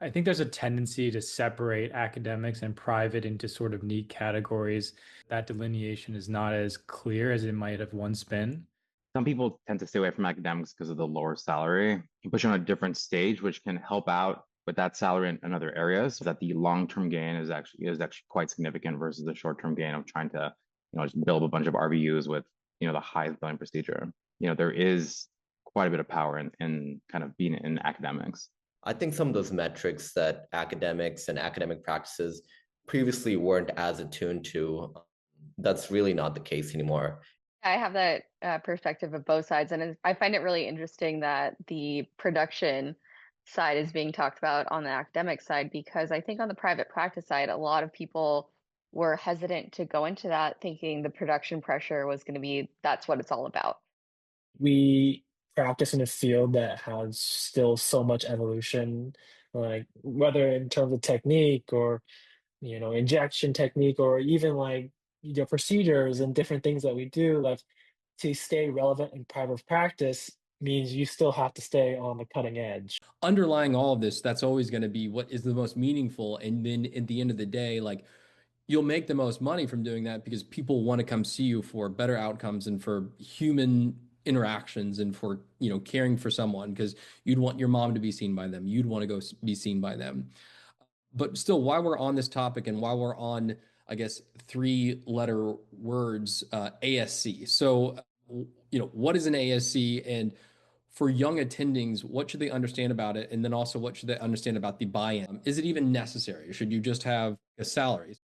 I think there's a tendency to separate academics and private into sort of neat categories. That delineation is not as clear as it might have once been. Some people tend to stay away from academics because of the lower salary. You push you on a different stage, which can help out with that salary in other areas. So that the long-term gain is actually quite significant versus the short-term gain of trying to, just build a bunch of RVUs with, the highest billing procedure. There is quite a bit of power in kind of being in academics. I think some of those metrics that academics and academic practices previously weren't as attuned to, that's really not the case anymore. I have that perspective of both sides, and I find it really interesting that the production side is being talked about on the academic side, because I think on the private practice side, a lot of people were hesitant to go into that thinking the production pressure was going to be that's what it's all about. We practice in a field that has still so much evolution, like whether in terms of technique or injection technique or even like procedures and different things that we do, like to stay relevant in private practice means you still have to stay on the cutting edge. Underlying all of this, that's always going to be what is the most meaningful. And then at the end of the day, like you'll make the most money from doing that because people want to come see you for better outcomes and for human interactions and for, caring for someone because you'd want your mom to be seen by them. You'd want to be seen by them. But still, while we're on this topic and while we're on, I guess, three-letter words, ASC. So, what is an ASC? And for young attendings, what should they understand about it? And then also, what should they understand about the buy-in? Is it even necessary? Should you just have a salary?